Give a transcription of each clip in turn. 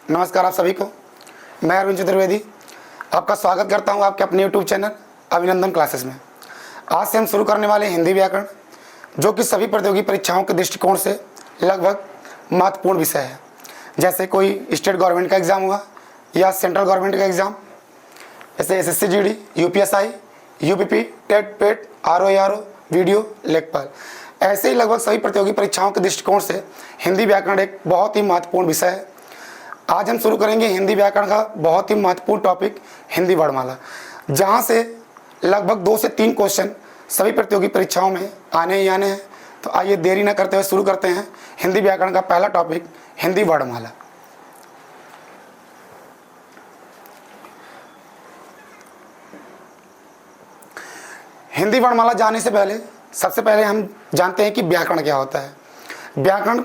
नमस्कार आप सभी को। मैं अरविंद चतुर्वेदी आपका स्वागत करता हूं आपके अपने YouTube चैनल अभिनंदन क्लासेस में। आज से हम शुरू करने वाले हैं हिंदी व्याकरण, जो कि सभी प्रतियोगी परीक्षाओं के दृष्टिकोण से लगभग महत्वपूर्ण विषय है। जैसे कोई स्टेट गवर्नमेंट का एग्ज़ाम हुआ या सेंट्रल गवर्नमेंट का एग्ज़ाम, जैसे SSC GD, UPSI, UPP, TET, PET, RO, VDO, लेखपाल, ऐसे ही लगभग सभी प्रतियोगी परीक्षाओं के दृष्टिकोण से हिंदी व्याकरण एक बहुत ही महत्वपूर्ण विषय है। आज हम शुरू करेंगे हिंदी व्याकरण का बहुत ही महत्वपूर्ण टॉपिक हिंदी वर्णमाला, जहां से लगभग 2 से 3 क्वेश्चन सभी प्रतियोगी परीक्षाओं में आने ही आने हैं। तो आइए देरी न करते हुए शुरू करते हैं हिंदी व्याकरण का पहला टॉपिक हिंदी वर्णमाला। हिंदी वर्णमाला जानने से पहले सबसे पहले हम जानते हैं कि व्याकरण क्या होता है। व्याकरण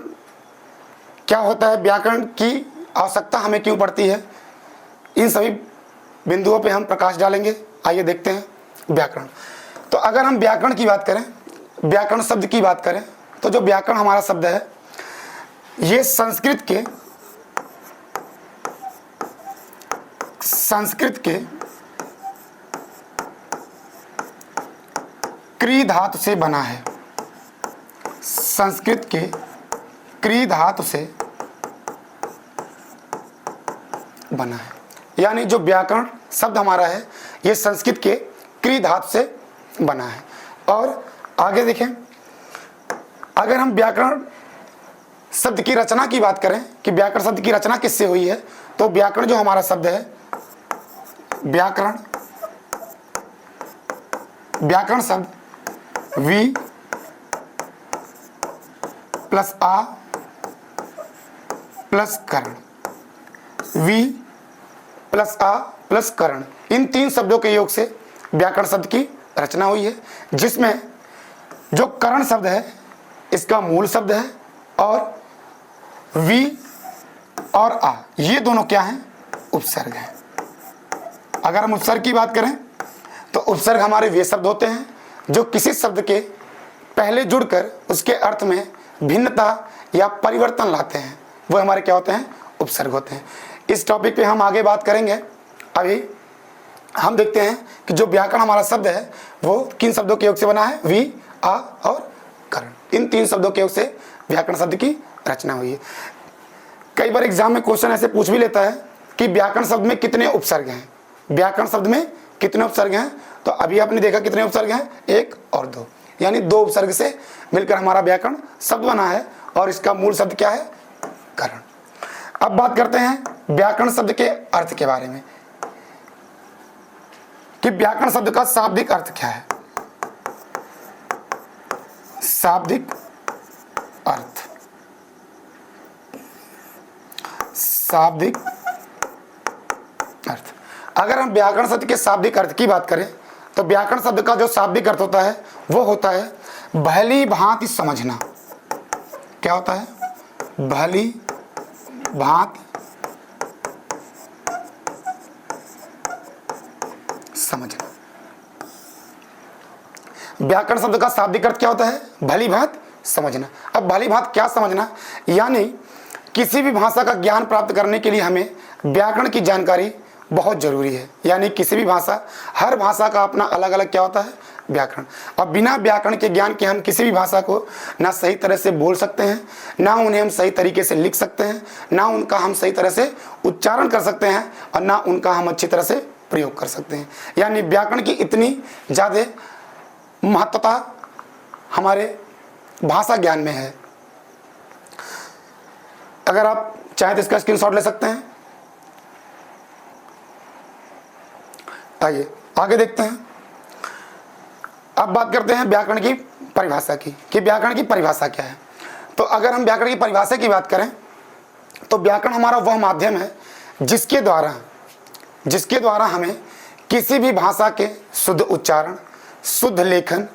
क्या होता है, व्याकरण की आवश्यकता हमें क्यों पड़ती है, इन सभी बिंदुओं पे हम प्रकाश डालेंगे। आइए देखते हैं व्याकरण। तो अगर हम व्याकरण की बात करें, व्याकरण शब्द की बात करें, तो जो व्याकरण हमारा शब्द है ये संस्कृत के क्री धातु से बना है। संस्कृत के क्री धातु से बना है, यानी जो व्याकरण शब्द हमारा है ये संस्कृत के क्री धातु से बना है। और आगे देखें, अगर हम व्याकरण शब्द की रचना की बात करें कि व्याकरण शब्द की रचना किससे हुई है, तो व्याकरण जो हमारा शब्द है, व्याकरण शब्द वी प्लस आ प्लस करण, वी प्लस आ प्लस करण, इन 3 शब्दों के योग से व्याकरण शब्द की रचना हुई है, जिसमें जो करण शब्द है इसका मूल शब्द है और वी और आ ये दोनों क्या हैं, उपसर्ग हैं। अगर हम उपसर्ग की बात करें तो उपसर्ग हमारे वे शब्द होते हैं जो किसी शब्द के पहले जुड़कर उसके अर्थ में भिन्नता या परिवर्तन लाते हैं, वो हमारे क्या होते हैं, उपसर्ग होते हैं। इस टॉपिक पे हम आगे बात करेंगे। अभी हम देखते हैं कि जो व्याकरण हमारा शब्द है वो किन शब्दों के योग से बना है, वी, आ और करण, इन 3 शब्दों के योग से व्याकरण शब्द की रचना हुई है। कई बार एग्जाम में क्वेश्चन ऐसे पूछ भी लेता है कि व्याकरण शब्द में कितने उपसर्ग हैं, व्याकरण शब्द में कितने उपसर्ग हैं। तो अभी आपने देखा कितने उपसर्ग हैं, 1 और 2, यानी 2 उपसर्ग से मिलकर हमारा व्याकरण शब्द बना है और इसका मूल शब्द क्या है, करण। अब बात करते हैं व्याकरण शब्द के अर्थ के बारे में कि व्याकरण शब्द का शाब्दिक अर्थ क्या है। शाब्दिक अर्थ, शाब्दिक अर्थ, अगर हम व्याकरण शब्द के शाब्दिक अर्थ की बात करें तो व्याकरण शब्द का जो शाब्दिक अर्थ होता है वो होता है भली भांति समझना। क्या होता है, भली भांति समझना। व्याकरण शब्द का शाब्दिक अर्थ क्या होता है, भली भांति समझना। अब भली भांति क्या समझना, यानी किसी भी भाषा का ज्ञान प्राप्त करने के लिए हमें व्याकरण की जानकारी बहुत जरूरी है। यानी किसी भी भाषा, हर भाषा का अपना अलग अलग क्या होता है, व्याकरण। अब बिना व्याकरण के ज्ञान के हम किसी भी भाषा को ना सही तरह से बोल सकते हैं, ना उन्हें हम सही तरीके से लिख सकते हैं, ना उनका हम सही तरह से उच्चारण कर सकते हैं और ना उनका हम अच्छी तरह से प्रयोग कर सकते हैं। यानी व्याकरण की इतनी ज़्यादा महत्वता हमारे भाषा ज्ञान में है। अगर आप चाहें तो इसका स्क्रीनशॉट ले सकते हैं। आइए आगे देखते हैं। अब बात करते हैं व्याकरण की परिभाषा की कि व्याकरण की परिभाषा क्या है। तो अगर हम व्याकरण की परिभाषा की बात करें तो व्याकरण हमारा वह माध्यम है जिसके द्वारा हमें किसी भी भाषा के शुद्ध उच्चारण, शुद्ध लेखन,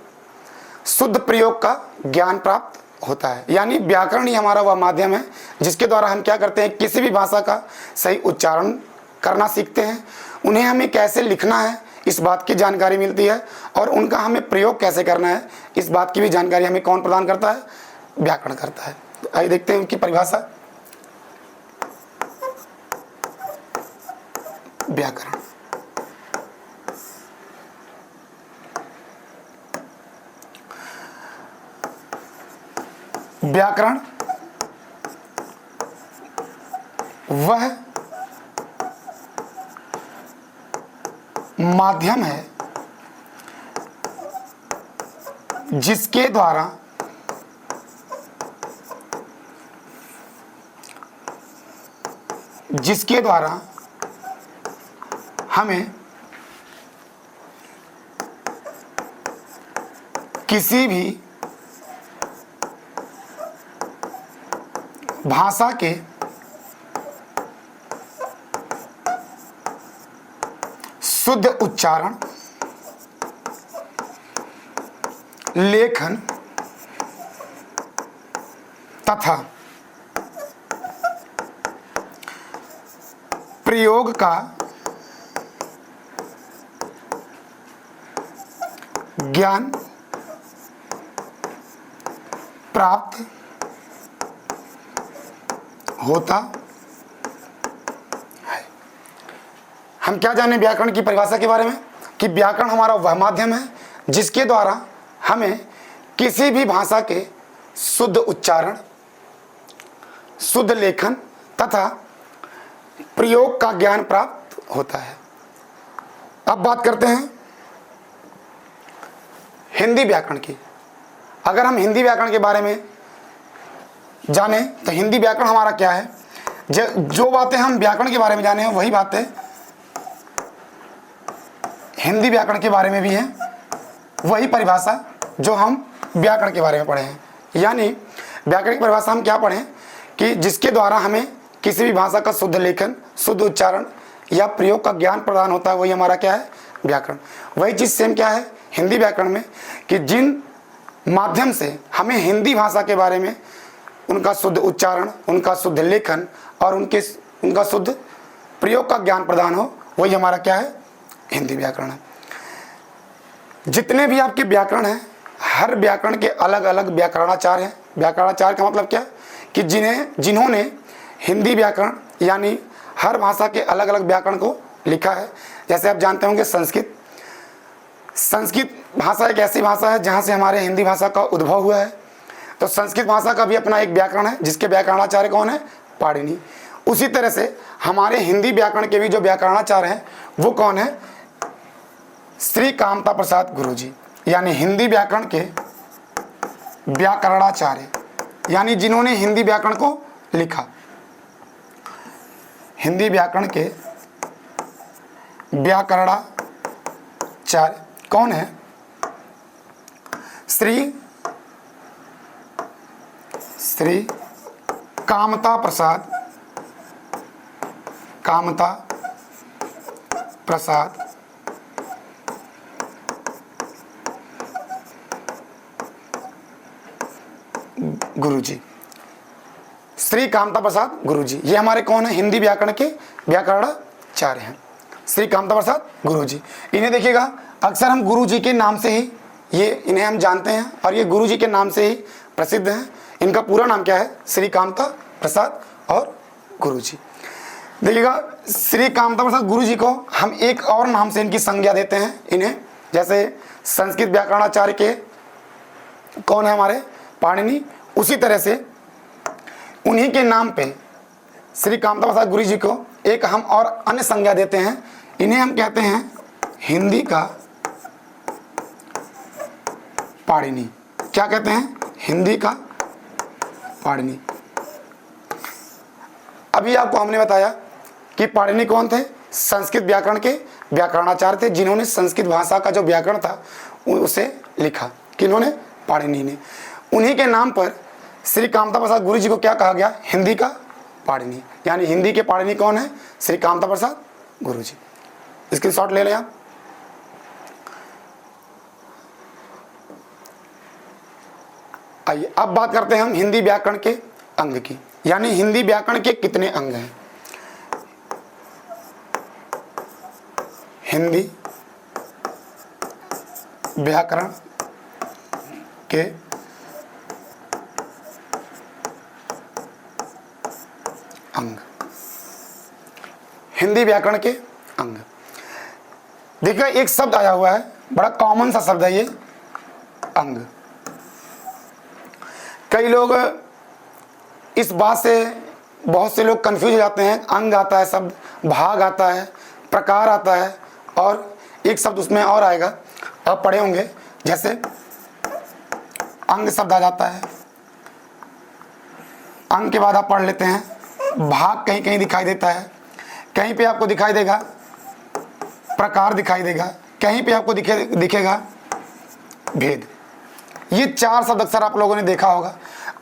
शुद्ध प्रयोग का ज्ञान प्राप्त होता है। यानी व्याकरण ही हमारा वह माध्यम है जिसके द्वारा हम क्या करते हैं, किसी भी भाषा का सही उच्चारण करना सीखते हैं, उन्हें हमें कैसे लिखना है इस बात की जानकारी मिलती है और उनका हमें प्रयोग कैसे करना है इस बात की भी जानकारी हमें कौन प्रदान करता है, व्याकरण करता है। तो आइए देखते हैं उनकी परिभाषा। व्याकरण। व्याकरण वह माध्यम है जिसके द्वारा हमें किसी भी भाषा के शुद्ध उच्चारण, लेखन तथा प्रयोग का ज्ञान प्राप्त होता है। हम क्या जाने व्याकरण की परिभाषा के बारे में कि व्याकरण हमारा वह माध्यम है जिसके द्वारा हमें किसी भी भाषा के शुद्ध उच्चारण, शुद्ध लेखन तथा प्रयोग का ज्ञान प्राप्त होता है। अब बात करते हैं हिंदी व्याकरण की। अगर हम हिंदी व्याकरण के बारे में जाने तो हिंदी व्याकरण हमारा क्या है, जो बातें हम व्याकरण के बारे में जाने हैं वही बातें हिंदी व्याकरण के बारे में भी हैं, वही परिभाषा जो हम व्याकरण के बारे में पढ़े हैं। यानी व्याकरण की परिभाषा हम क्या पढ़ें कि जिसके द्वारा हमें किसी भी भाषा का शुद्ध लेखन, शुद्ध उच्चारण या प्रयोग का ज्ञान प्रदान होता है, वही हमारा क्या है, व्याकरण। वही चीज़ सेम क्या है हिंदी व्याकरण में कि जिन माध्यम से हमें हिंदी भाषा के बारे में उनका शुद्ध उच्चारण, उनका शुद्ध लेखन और उनका शुद्ध प्रयोग का ज्ञान प्रदान हो, वही हमारा क्या है, हिंदी व्याकरण है। जितने भी आपके व्याकरण हैं, हर व्याकरण के अलग अलग व्याकरणाचार्य हैं। व्याकरणाचार्य का मतलब क्या है कि जिन्होंने हिंदी व्याकरण यानी हर भाषा के अलग अलग व्याकरण को लिखा है। जैसे आप जानते होंगे संस्कृत भाषा एक ऐसी भाषा है जहाँ से हमारे हिंदी भाषा का उद्भव हुआ है। तो संस्कृत भाषा का भी अपना एक व्याकरण है जिसके व्याकरणाचार्य कौन है, पाणिनि। उसी तरह से हमारे हिंदी व्याकरण के भी जो व्याकरणाचार्य हैं वो कौन है, श्री कामता प्रसाद गुरुजी। यानी हिंदी व्याकरण के व्याकरणाचार्य यानी जिन्होंने हिंदी व्याकरण को लिखा। हिंदी व्याकरण के व्याकरणाचार्य कौन है, श्री कामता प्रसाद गुरुजी। श्री कामता प्रसाद गुरुजी ये हमारे कौन है, हिंदी व्याकरण के व्याकरणाचार्य हैं, श्री कामता प्रसाद गुरुजी। इन्हें देखिएगा अक्सर हम गुरुजी के नाम से ही इन्हें हम जानते हैं और ये गुरुजी के नाम से ही प्रसिद्ध हैं। इनका पूरा नाम क्या है, श्री कामता प्रसाद और गुरुजी। देखिएगा श्री कामता प्रसाद गुरुजी को हम एक और नाम से इनकी संज्ञा देते हैं इन्हें। जैसे संस्कृत व्याकरणाचार्य के कौन है हमारे, पाणिनि। उसी तरह से उन्हीं के नाम पे श्री कामता प्रसाद गुरुजी को एक हम और अन्य संज्ञा देते हैं। इन्हें हम कहते हैं हिंदी का पाणिनि। क्या कहते हैं, हिंदी का पाणिनि। अभी आपको हमने बताया कि पाणिनि कौन थे, संस्कृत व्याकरण के व्याकरणाचार्य थे जिन्होंने संस्कृत भाषा का जो व्याकरण था उसे लिखा। किन्होंने, पाणिनि ने। उन्हीं के नाम पर श्री कामता प्रसाद गुरुजी को क्या कहा गया, हिंदी का पाणिनि। यानी हिंदी के पाणिनि कौन है, श्री कामता प्रसाद गुरुजी। स्क्रीनशॉट ले लें आप। आइए अब बात करते हैं हम हिंदी व्याकरण के अंग की। यानी हिंदी व्याकरण के कितने अंग हैं। हिंदी व्याकरण के अंग। हिंदी व्याकरण के अंग। देखिए एक शब्द आया हुआ है, बड़ा कॉमन सा शब्द है ये, अंग। कई लोग इस बात से, बहुत से लोग कंफ्यूज हो जाते हैं। अंग आता है शब्द, भाग आता है, प्रकार आता है, और एक शब्द उसमें और आएगा, आप पढ़े होंगे, जैसे अंग शब्द आ जाता है। अंग के बाद आप पढ़ लेते हैं भाग, कहीं कहीं दिखाई देता है, कहीं पे आपको दिखाई देगा प्रकार, दिखाई देगा, कहीं पे आपको दिखेगा भेद। ये 4 शब्द अक्सर आप लोगों ने देखा होगा,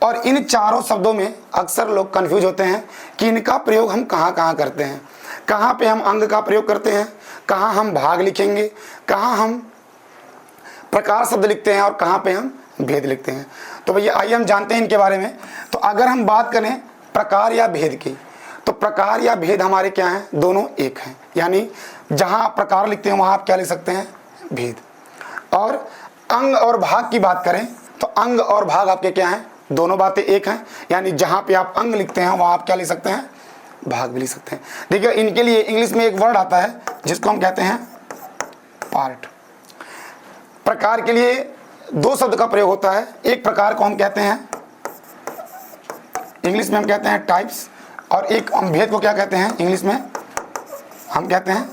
और इन चारों शब्दों में अक्सर लोग कंफ्यूज होते हैं कि इनका प्रयोग हम कहाँ कहाँ करते हैं, कहाँ पे हम अंग का प्रयोग करते हैं, कहाँ हम भाग लिखेंगे, कहाँ हम प्रकार शब्द लिखते हैं, और कहाँ पे हम भेद लिखते हैं। तो भैया आइए हम जानते हैं इनके बारे में। तो अगर हम बात करें प्रकार या भेद की, तो प्रकार या भेद हमारे क्या हैं, दोनों एक हैं। यानी जहाँ आप प्रकार लिखते हैं वहाँ आप क्या लिख सकते हैं, भेद। और अंग और भाग की बात करें तो अंग और भाग आपके क्या हैं, दोनों बातें एक हैं। यानी जहाँ पे आप अंग लिखते हैं वहाँ आप क्या लिख सकते हैं, भाग भी लिख सकते हैं। देखिए इनके लिए इंग्लिश में एक वर्ड आता है जिसको हम कहते हैं पार्ट। प्रकार के लिए 2 शब्द का प्रयोग होता है। एक प्रकार को हम कहते हैं, इंग्लिश में हम कहते हैं टाइप्स, और एक हम भेद को क्या कहते हैं, इंग्लिश में हम कहते हैं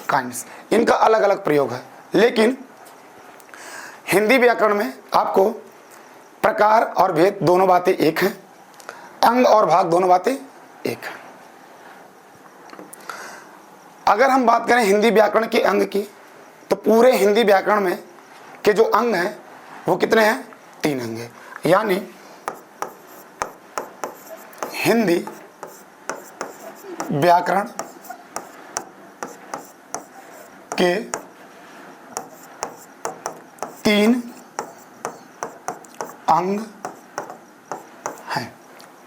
काइंड्स। इनका अलग अलग प्रयोग है, लेकिन हिंदी व्याकरण में आपको प्रकार और भेद दोनों बातें एक हैं, अंग और भाग दोनों बातें एक हैं। अगर हम बात करें हिंदी व्याकरण के अंग की, तो पूरे हिंदी व्याकरण में के जो अंग हैं वो कितने हैं, 3 अंग हैं। यानी हिंदी व्याकरण के 3 अंग हैं।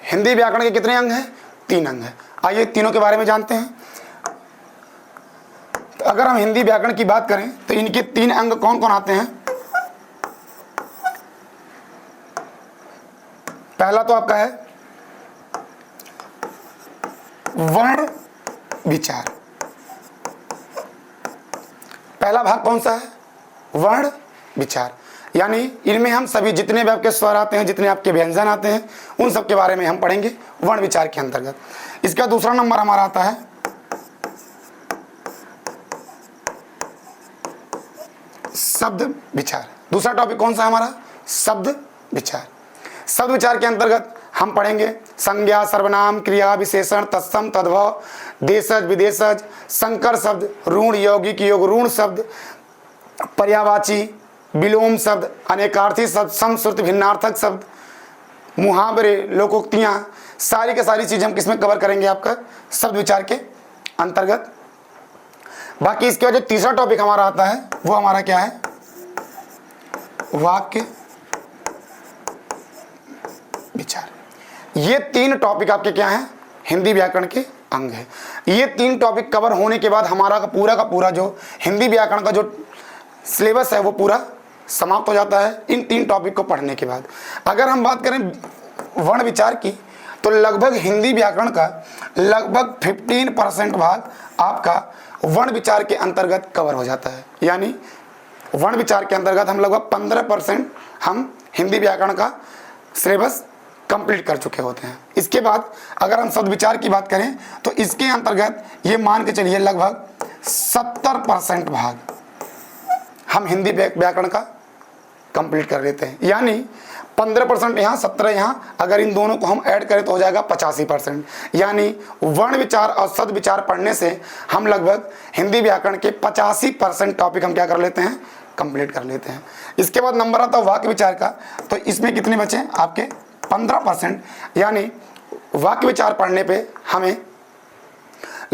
हिंदी व्याकरण के कितने अंग हैं, 3 अंग हैं। आइए तीनों के बारे में जानते हैं। तो अगर हम हिंदी व्याकरण की बात करें तो इनके 3 अंग कौन कौन आते हैं। पहला तो आपका है वर्ण विचार। पहला भाग कौन सा है, वर्ण विचार। यानी इनमें हम सभी जितने भी आपके स्वर आते हैं, जितने आपके व्यंजन आते हैं, उन सब के बारे में हम पढ़ेंगे वर्ण विचार के अंतर्गत। इसका दूसरा नंबर हमारा आता है शब्द विचार। दूसरा टॉपिक कौन सा है हमारा, शब्द विचार। शब्द विचार के अंतर्गत हम पढ़ेंगे संज्ञा, सर्वनाम, क्रिया, विशेषण, तत्सम, तद्भव, देशज, विदेशज, संकर शब्द, ऋण, यौगिक, योग ऋण शब्द, पर्यायवाची, विलोम शब्द, अनेकार्थी शब्द, समश्रुत, भिन्नार्थक शब्द, मुहावरे, लोकोक्तियाँ, सारी की सारी चीज़ हम किसमें कवर करेंगे, आपका शब्द विचार के अंतर्गत। बाकी इसके बाद जो तीसरा टॉपिक हमारा आता है वो हमारा क्या है, वाक्य विचार। ये 3 टॉपिक आपके क्या हैं, हिंदी व्याकरण के अंग है। ये 3 टॉपिक कवर होने के बाद हमारा का पूरा जो हिंदी व्याकरण का जो सिलेबस है वो पूरा समाप्त हो जाता है इन 3 टॉपिक को पढ़ने के बाद। अगर हम बात करें वर्ण विचार की, तो लगभग हिंदी व्याकरण का लगभग 15% भाग आपका वर्ण विचार के अंतर्गत कवर हो जाता है। यानी वर्ण विचार के अंतर्गत हम लगभग 15% हम हिंदी व्याकरण का सिलेबस कंप्लीट कर चुके होते हैं। इसके बाद अगर हम शब्द विचार की बात करें तो इसके अंतर्गत ये मान के चलिए लगभग 70% भाग हम हिंदी व्याकरण का कंप्लीट कर लेते हैं। यानी 15% यहाँ, 17 यहाँ, अगर इन दोनों को हम ऐड करें तो हो जाएगा 85%। यानी वर्ण विचार और शब्द विचार पढ़ने से हम लगभग हिंदी व्याकरण के 85% टॉपिक हम क्या कर लेते हैं, कंप्लीट कर लेते हैं। इसके बाद नंबर आता है वाक्य विचार का, तो इसमें कितने बचे आपके 15%। यानी वाक्य विचार पढ़ने पे हमें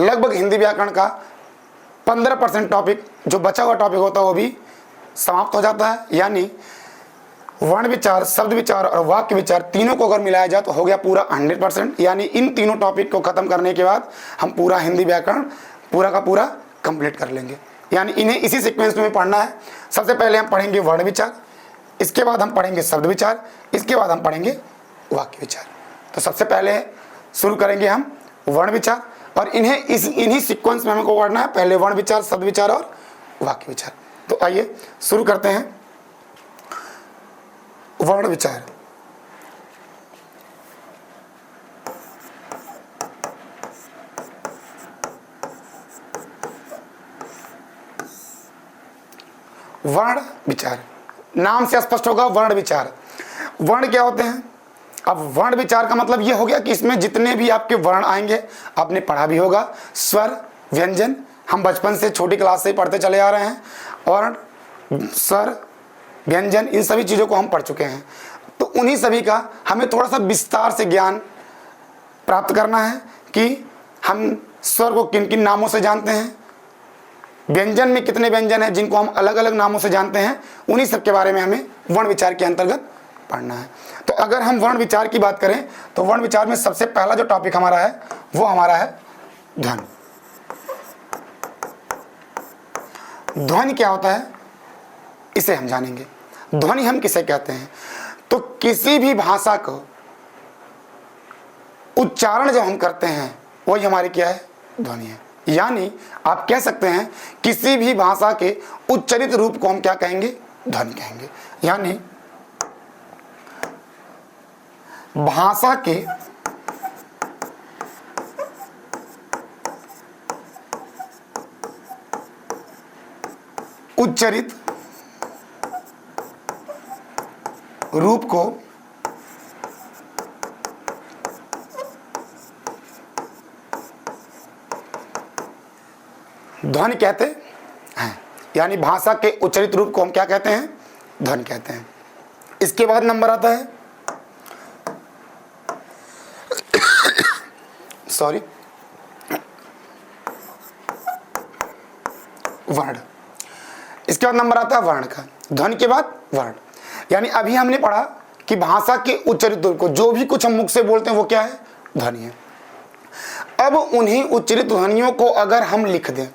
लगभग हिंदी व्याकरण का 15% टॉपिक, जो बचा हुआ टॉपिक होता है वो भी समाप्त हो जाता है। यानी वर्ण विचार, शब्द विचार और वाक्य विचार तीनों को अगर मिलाया जाए तो हो गया पूरा 100%। यानी इन तीनों टॉपिक को खत्म करने के बाद हम पूरा हिंदी व्याकरण पूरा का पूरा कंप्लीट कर लेंगे। यानी इन्हें इसी सीक्वेंस में पढ़ना है। सबसे पहले हम पढ़ेंगे वर्ण विचार, इसके बाद हम पढ़ेंगे शब्द विचार, इसके बाद हम पढ़ेंगे वाक्य विचार। तो सबसे पहले शुरू करेंगे हम वर्ण विचार, और इन्हीं सीक्वेंस में हमको पढ़ना है, पहले वर्ण विचार, शब्द विचार और वाक्य विचार। तो आइए शुरू करते हैं। वर्ण विचार। वर्ण विचार, नाम से स्पष्ट होगा वर्ण विचार। वर्ण क्या होते हैं? अब वर्ण विचार का मतलब यह हो गया कि इसमें जितने भी आपके वर्ण आएंगे, आपने पढ़ा भी होगा, स्वर, व्यंजन, हम बचपन से छोटी क्लास से ही पढ़ते चले आ रहे हैं, और स्वर, व्यंजन, इन सभी चीज़ों को हम पढ़ चुके हैं। तो उन्हीं सभी का हमें थोड़ा सा विस्तार से ज्ञान प्राप्त करना है कि हम स्वर को किन किन नामों से जानते हैं, व्यंजन में कितने व्यंजन हैं जिनको हम अलग अलग नामों से जानते हैं, उन्हीं सब के बारे में हमें वर्ण विचार के अंतर्गत पढ़ना है। तो अगर हम वर्ण विचार की बात करें तो वर्ण विचार में सबसे पहला जो टॉपिक हमारा है वो हमारा है ध्वनि। ध्वनि क्या होता है इसे हम जानेंगे। ध्वनि हम किसे कहते हैं? तो किसी भी भाषा को उच्चारण जब हम करते हैं वही हमारी क्या है? ध्वनि है। यानी आप कह सकते हैं किसी भी भाषा के उच्चरित रूप को हम क्या कहेंगे? ध्वनि कहेंगे। यानी भाषा के उच्चरित रूप को ध्वनि कहते हैं। यानी भाषा के उच्चरित रूप को हम क्या कहते हैं? ध्वनि कहते हैं। इसके बाद नंबर आता है वर्ण। इसके बाद नंबर आता है वर्ण का। ध्वनि के बाद वर्ण। यानी अभी हमने पढ़ा कि भाषा के उच्चरित रूप को, जो भी कुछ हम मुख से बोलते हैं वो क्या है? ध्वनि है। अब उन्हीं उच्चरित ध्वनियों को अगर हम लिख दें,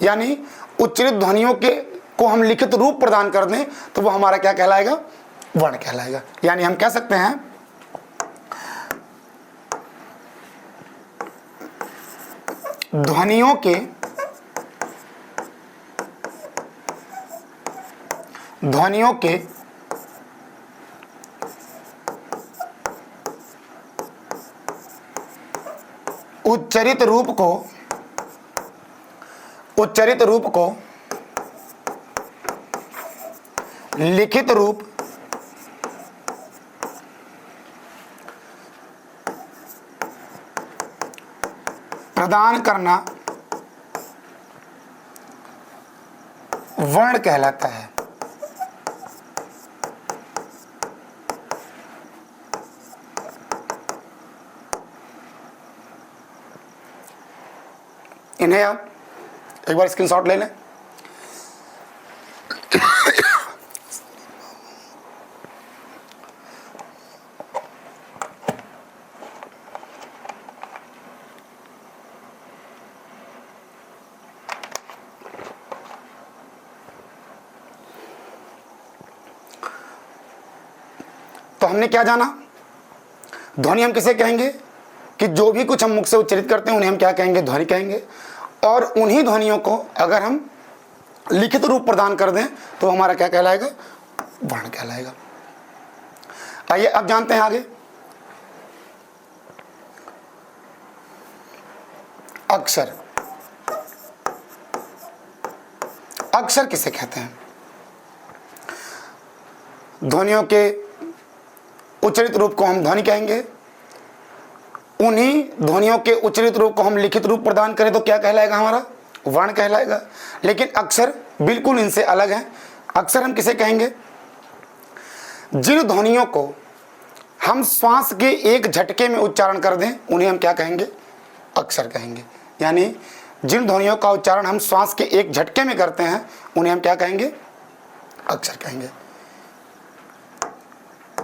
यानी उच्चरित ध्वनियों को हम लिखित रूप प्रदान कर दें, तो वो हमारा क्या कहलाएगा? वर्ण कहलाएगा। यानी हम कह सकते हैं ध्वनियों के उच्चरित रूप को लिखित रूप प्रदान करना वर्ण कहलाता है। इन्हें आप एक बार स्क्रीनशॉट ले लें। तो हमने क्या जाना? ध्वनि हम किसे कहेंगे? कि जो भी कुछ हम मुख से उच्चरित करते हैं उन्हें हम क्या कहेंगे? ध्वनि कहेंगे। और उन्हीं ध्वनियों को अगर हम लिखित रूप प्रदान कर दें तो हमारा क्या कहलाएगा? वर्ण कहलाएगा। आइए अब जानते हैं आगे। अक्षर। अक्षर किसे कहते हैं? ध्वनियों के उच्चरित रूप को हम ध्वनि कहेंगे। उन्हीं ध्वनियों के उच्चरित रूप को हम लिखित रूप प्रदान करें तो क्या कहलाएगा? हमारा वर्ण कहलाएगा। लेकिन अक्षर बिल्कुल इनसे अलग हैं। अक्षर हम किसे कहेंगे? जिन ध्वनियों को हम श्वास के एक झटके में उच्चारण कर दें उन्हें हम क्या कहेंगे? अक्षर कहेंगे। यानी जिन ध्वनियों का उच्चारण हम श्वास के एक झटके में करते हैं उन्हें हम क्या कहेंगे? अक्षर कहेंगे।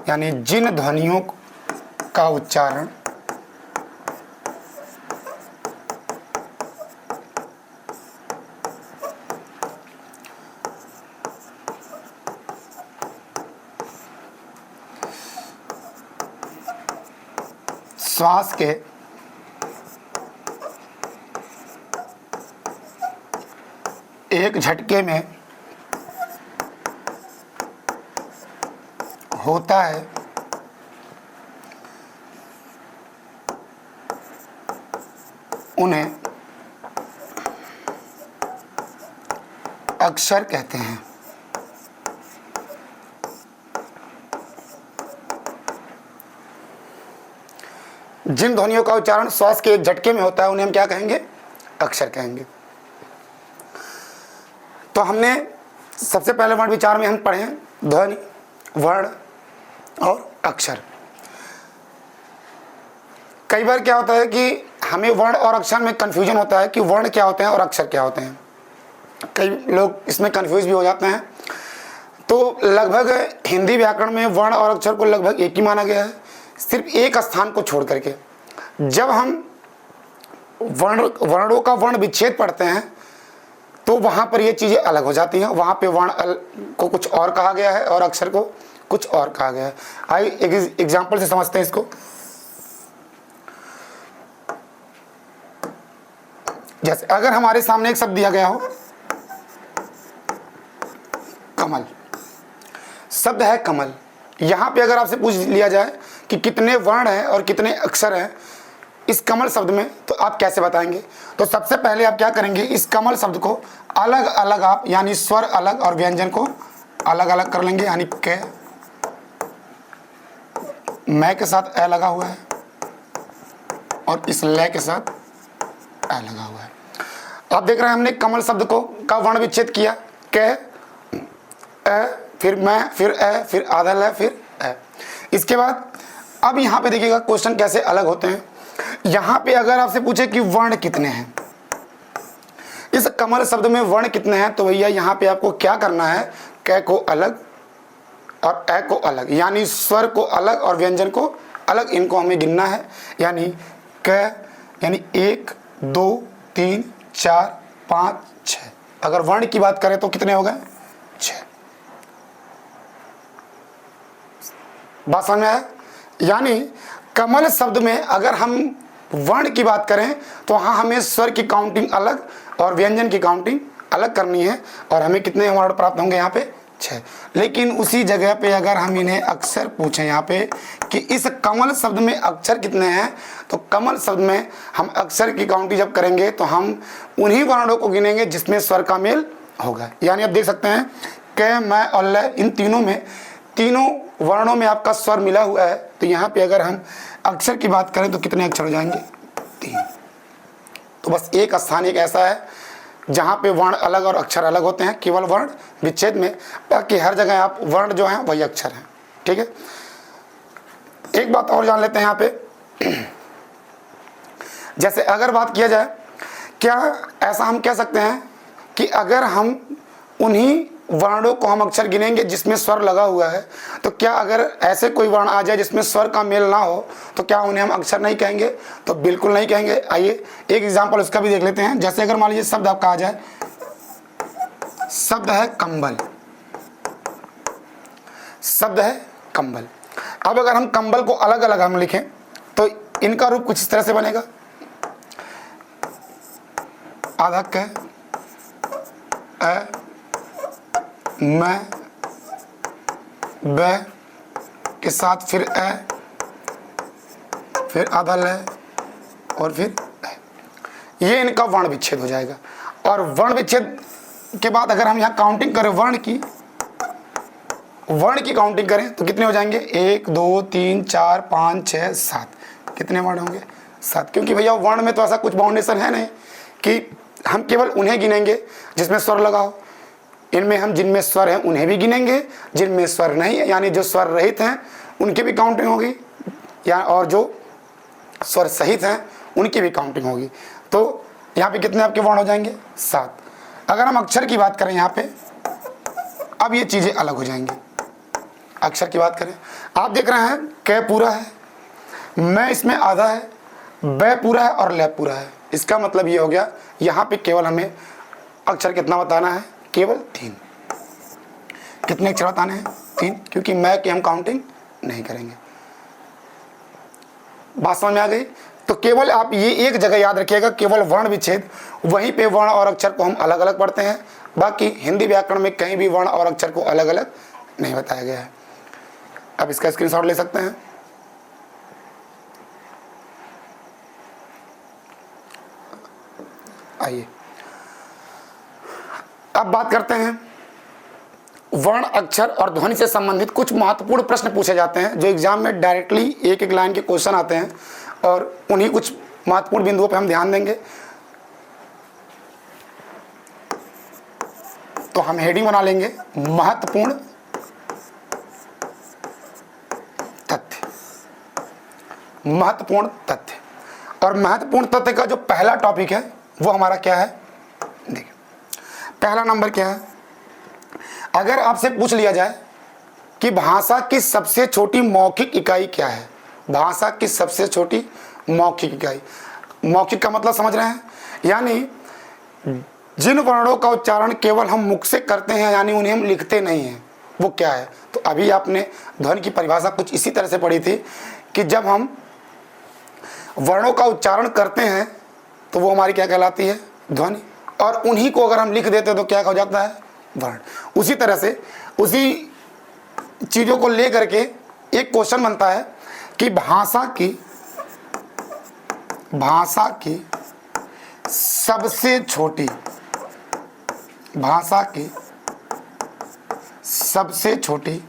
यानी जिन ध्वनियों का उच्चारण श्वास के एक झटके में होता है उन्हें अक्षर कहते हैं। जिन ध्वनियों का उच्चारण श्वास के एक झटके में होता है उन्हें हम क्या कहेंगे? अक्षर कहेंगे। तो हमने सबसे पहले वर्ण विचार में हम पढ़े हैं ध्वनि, वर्ण और अक्षर। कई बार क्या होता है कि हमें वर्ण और अक्षर में कंफ्यूजन होता है कि वर्ण क्या होते हैं और अक्षर क्या होते हैं। कई लोग इसमें कंफ्यूज भी हो जाते हैं। तो लगभग हिंदी व्याकरण में वर्ण और अक्षर को लगभग एक ही माना गया है, सिर्फ एक स्थान को छोड़ करके। जब हम वर्णों का वर्ण विच्छेद पढ़ते हैं तो वहाँ पर ये चीज़ें अलग हो जाती हैं। वहाँ पे वर्ण को कुछ और कहा गया है और अक्षर को कुछ और कहा गया है। आइए एक एग्जाम्पल से समझते हैं इसको। जैसे अगर हमारे सामने एक शब्द दिया गया हो कमल, शब्द है कमल। यहाँ पे अगर आपसे पूछ लिया जाए कि कितने वर्ण हैं और कितने अक्षर हैं इस कमल शब्द में, तो आप कैसे बताएंगे? तो सबसे पहले आप क्या करेंगे, इस कमल शब्द को अलग अलग आप यानी स्वर अलग और व्यंजन को अलग अलग कर लेंगे। यानी क, मैं के साथ ए लगा हुआ है और इस लय के साथ ए लगा हुआ है। आप देख रहे हैं हमने कमल शब्द को का वर्ण विच्छेद किया, क, ए, फिर मैं, फिर ए, फिर आधा लय, फिर ए। इसके बाद अब यहाँ पे देखिएगा क्वेश्चन कैसे अलग होते हैं। यहाँ पे अगर आपसे पूछे कि वर्ण कितने हैं, इस कमल शब्द में वर्ण कितने हैं, तो भैया यहाँ पे आपको क्या करना है, क को अलग और ए को अलग, यानी स्वर को अलग और व्यंजन को अलग, इनको हमें गिनना है। यानी क यानी 1 2 3 4 5 6। अगर वर्ण की बात करें तो कितने हो गए? 6। बात समझ में आया? यानी कमल शब्द में अगर हम वर्ण की बात करें तो हाँ हमें स्वर की काउंटिंग अलग और व्यंजन की काउंटिंग अलग करनी है और हमें कितने वर्ण प्राप्त होंगे? यहाँ पे 6। लेकिन उसी जगह पे अगर हम इन्हें अक्षर पूछें यहाँ पे कि इस कमल शब्द में अक्षर कितने हैं, तो कमल शब्द में हम अक्षर की काउंटिंग जब करेंगे तो हम उन्हीं वर्णों को गिनेंगे जिसमें स्वर का मेल होगा। यानी आप देख सकते हैं क, मैं और ल, इन तीनों में, तीनों वर्णों में आपका स्वर मिला हुआ है। तो यहाँ पे अगर हम अक्षर की बात करें तो कितने अक्षर हो जाएंगे? 3। तो बस एक स्थान एक ऐसा है जहाँ पे वर्ण अलग और अक्षर अलग होते हैं, केवल वर्ण विच्छेद में। बाकी हर जगह आप वर्ण जो हैं वही अक्षर हैं। ठीक है, एक बात और जान लेते हैं यहाँ पे। जैसे अगर बात किया जाए, क्या ऐसा हम कह सकते हैं कि अगर हम उन्हीं वर्णों को हम अक्षर गिनेंगे जिसमें स्वर लगा हुआ है, तो क्या अगर ऐसे कोई वर्ण आ जाए जिसमें स्वर का मेल ना हो तो क्या उन्हें हम अक्षर नहीं कहेंगे? तो बिल्कुल नहीं कहेंगे। आइए एक एग्जांपल उसका भी देख लेते हैं। जैसे अगर मान लीजिए शब्द आपका आ जाए, शब्द है कंबल, शब्द है कंबल। अब अगर हम कंबल को अलग अलग हम लिखें तो इनका रूप कुछ इस तरह से बनेगा, आधा क, अ, मैं, ब के साथ फिर ए, फिर आधा लय और फिर ए। ये इनका वर्ण विच्छेद हो जाएगा। और वर्ण विच्छेद के बाद अगर हम यहाँ काउंटिंग करें वर्ण की काउंटिंग करें तो कितने हो जाएंगे? 1 2 3 4 5 6 7। कितने वर्ण होंगे? 7। क्योंकि भैया वर्ण में तो ऐसा कुछ बाउंडेशन है नहीं कि हम केवल उन्हें गिनेंगे जिसमें स्वर लगा हो। इनमें हम जिनमें स्वर हैं उन्हें भी गिनेंगे, जिनमें स्वर नहीं है यानी जो स्वर रहित हैं उनकी भी काउंटिंग होगी, या और जो स्वर सहित हैं उनकी भी काउंटिंग होगी। तो यहाँ पे कितने आपके वर्ण हो जाएंगे? 7। अगर हम अक्षर की बात करें यहाँ पे, अब ये चीज़ें अलग हो जाएंगी। अक्षर की बात करें, आप देख रहे हैं क पूरा है, मैं इसमें आधा है, ब पूरा है और ल पूरा है। इसका मतलब ये हो गया यहाँ पे केवल हमें अक्षर कितना बताना है? केवल 3। कितने अक्षर बताने हैं? 3, क्योंकि मैं की हम काउंटिंग नहीं करेंगे। बात समझ में आ गई? तो केवल आप ये एक जगह याद रखिएगा, केवल वर्ण विच्छेद, वहीं पे वर्ण और अक्षर को हम अलग अलग पढ़ते हैं। बाकी हिंदी व्याकरण में कहीं भी वर्ण और अक्षर को अलग अलग नहीं बताया गया है। अब इसका स्क्रीनशॉट ले सकते हैं। आइए अब बात करते हैं वर्ण, अक्षर और ध्वनि से संबंधित कुछ महत्वपूर्ण प्रश्न पूछे जाते हैं जो एग्जाम में डायरेक्टली एक एक लाइन के क्वेश्चन आते हैं, और उन्हीं कुछ महत्वपूर्ण बिंदुओं पर हम ध्यान देंगे। तो हम हेडिंग बना लेंगे महत्वपूर्ण तथ्य। महत्वपूर्ण तथ्य, और महत्वपूर्ण तथ्य का जो पहला टॉपिक है वो हमारा क्या है, देखिए पहला नंबर क्या है। अगर आपसे पूछ लिया जाए कि भाषा की सबसे छोटी मौखिक इकाई क्या है, भाषा की सबसे छोटी मौखिक इकाई, मौखिक का मतलब समझ रहे हैं, यानी जिन वर्णों का उच्चारण केवल हम मुख से करते हैं, यानी उन्हें हम लिखते नहीं हैं, वो क्या है। तो अभी आपने ध्वनि की परिभाषा कुछ इसी तरह से पढ़ी थी कि जब हम वर्णों का उच्चारण करते हैं तो वो हमारी क्या कहलाती है, ध्वनि, और उन्हीं को अगर हम लिख देते हैं तो क्या हो जाता है, वर्ण। उसी तरह से उसी चीज़ों को लेकर के एक क्वेश्चन बनता है कि भाषा की सबसे छोटी, भाषा की सबसे छोटी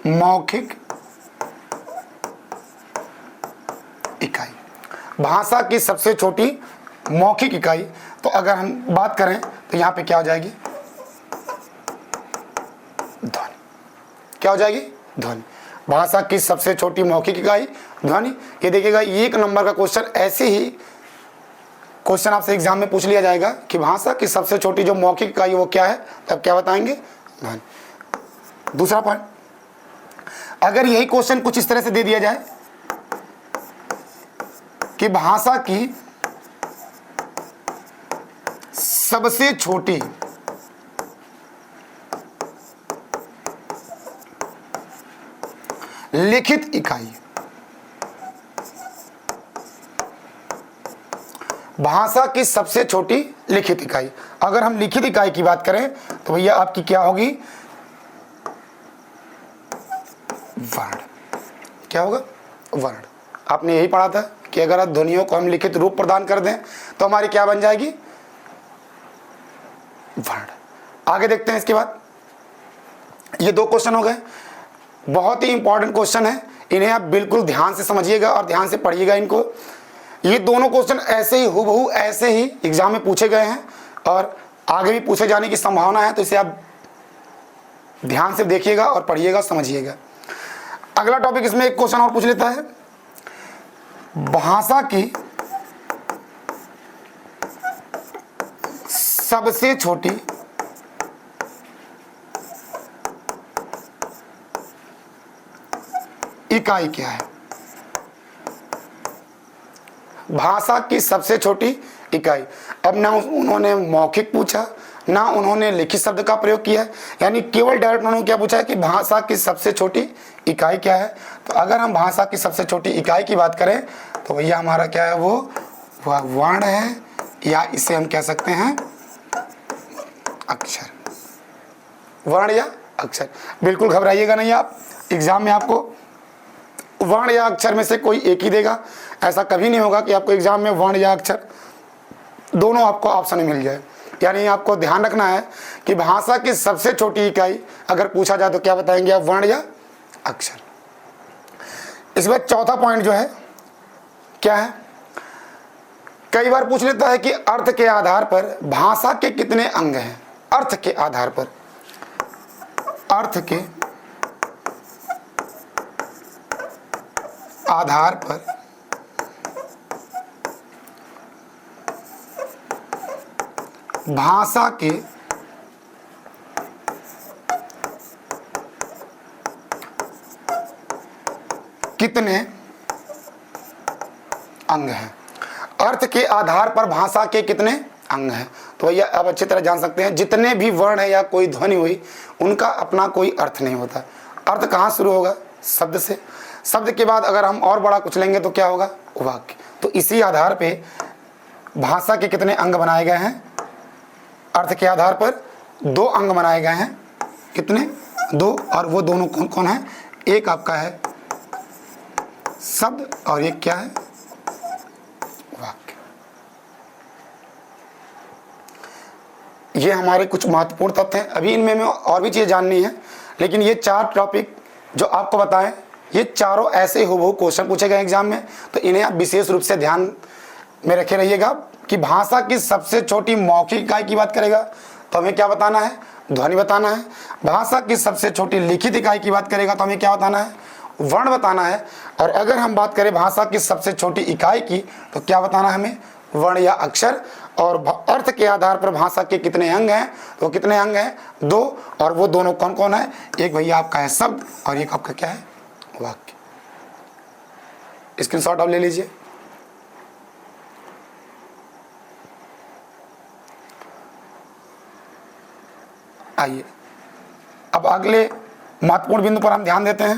मौखिक इकाई, भाषा की सबसे छोटी मौखिक इकाई। तो अगर हम बात करें तो यहां पे क्या हो जाएगी, ध्वनि। क्या हो जाएगी, ध्वनि। भाषा की सबसे छोटी मौखिक इकाई ध्वनि। ये देखिएगा एक नंबर का क्वेश्चन, ऐसे ही क्वेश्चन आपसे एग्जाम में पूछ लिया जाएगा कि भाषा की सबसे छोटी जो मौखिक इकाई वो क्या है, तब क्या बताएंगे, ध्वनि। दूसरा पॉइंट, अगर यही क्वेश्चन कुछ इस तरह से दे दिया जाए कि भाषा की सबसे छोटी लिखित इकाई, भाषा की सबसे छोटी लिखित इकाई। अगर हम लिखित इकाई की बात करें तो भैया आपकी क्या होगी, वर्ण। क्या होगा, वर्ण। आपने यही पढ़ा था कि अगर ध्वनियों को हम लिखित रूप प्रदान कर दें तो हमारी क्या बन जाएगी, वर्ण। आगे देखते हैं इसके बाद। ये दो क्वेश्चन हो गए, बहुत ही इंपॉर्टेंट क्वेश्चन है, इन्हें आप बिल्कुल ध्यान से समझिएगा और ध्यान से पढ़िएगा इनको। ये दोनों क्वेश्चन ऐसे ही हूबहू ऐसे ही एग्जाम में पूछे गए हैं और आगे भी पूछे जाने की संभावना है, तो इसे आप ध्यान से देखिएगा और पढ़िएगा, समझिएगा। अगला टॉपिक, इसमें एक क्वेश्चन और पूछ लेता है, भाषा की सबसे छोटी इकाई क्या है। भाषा की सबसे छोटी इकाई। अब ना उन्होंने मौखिक पूछा, ना उन्होंने लिखित शब्द का प्रयोग किया है, यानी केवल डायरेक्ट उन्होंने क्या पूछा है कि भाषा की सबसे छोटी इकाई क्या है। तो अगर हम भाषा की सबसे छोटी इकाई की बात करें तो भैया हमारा क्या है, वो वर्ण है, या इसे हम कह सकते हैं अक्षर। वर्ण या अक्षर, बिल्कुल घबराइएगा नहीं आप, एग्जाम में आपको वर्ण या अक्षर में से कोई एक ही देगा। ऐसा कभी नहीं होगा कि आपको एग्जाम में वर्ण या अक्षर दोनों आपको ऑप्शन में मिल जाए। यानी आपको ध्यान रखना है कि भाषा की सबसे छोटी इकाई अगर पूछा जाए तो क्या बताएंगे आप, वर्ण या अक्षर। इसके बाद चौथा पॉइंट जो है क्या है, कई बार पूछ लेता है कि अर्थ के आधार पर भाषा के कितने अंग हैं। अर्थ के आधार पर, अर्थ के आधार पर भाषा के कितने अंग हैं। अर्थ के आधार पर भाषा के कितने अंग हैं। तो भैया आप अच्छी तरह जान सकते हैं, जितने भी वर्ण है या कोई ध्वनि हुई, उनका अपना कोई अर्थ नहीं होता। अर्थ कहाँ शुरू होगा, शब्द से। शब्द के बाद अगर हम और बड़ा कुछ लेंगे तो क्या होगा, वाक्य। तो इसी आधार पे भाषा के कितने अंग बनाए गए हैं, अर्थ के आधार पर 2 अंग बनाए गए हैं। कितने, 2, और वो दोनों कौन कौन है, एक आपका है शब्द और एक क्या है, वाक्य। ये हमारे कुछ महत्वपूर्ण तथ्य हैं। अभी इनमें और भी चीज़ें जाननी है, लेकिन ये 4 टॉपिक जो आपको बताएं, ये चारों ऐसे हुबहू क्वेश्चन पूछे गए एग्जाम में, तो इन्हें आप विशेष रूप से ध्यान में रखे रहिएगा। कि भाषा की सबसे छोटी मौखिक इकाई की बात करेगा तो हमें क्या बताना है, ध्वनि बताना है। भाषा की सबसे छोटी लिखित इकाई की बात करेगा तो हमें क्या बताना है, वर्ण बताना है। और अगर हम बात करें भाषा की सबसे छोटी इकाई की तो क्या बताना है हमें, वर्ण या अक्षर। और अर्थ के आधार पर भाषा के कितने अंग हैं, तो कितने अंग हैं, 2, और वो दोनों कौन कौन है, एक भैया आपका है शब्द और एक आपका क्या है, वाक्य। स्क्रीनशॉट आप ले लीजिए। आइए अब अगले महत्वपूर्ण बिंदु पर हम ध्यान देते हैं।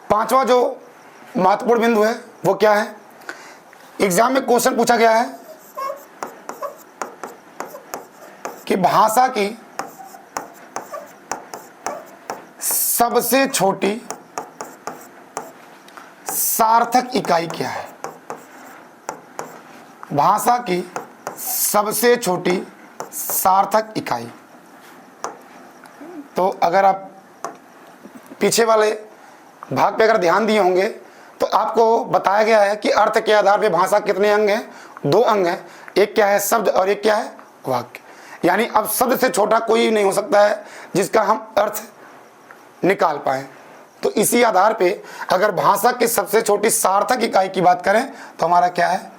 5वां जो महत्वपूर्ण बिंदु है वो क्या है, एग्जाम में क्वेश्चन पूछा गया है कि भाषा की सबसे छोटी सार्थक इकाई क्या है। भाषा की सबसे छोटी सार्थक इकाई, तो अगर आप पीछे वाले भाग पे अगर ध्यान दिए होंगे तो आपको बताया गया है कि अर्थ के आधार पे भाषा कितने अंग हैं, 2 अंग हैं, एक क्या है शब्द और एक क्या है, वाक्य। यानी अब शब्द से छोटा कोई नहीं हो सकता है जिसका हम अर्थ निकाल पाएं। तो इसी आधार पे अगर भाषा की सबसे छोटी सार्थक इकाई की बात करें तो हमारा क्या है,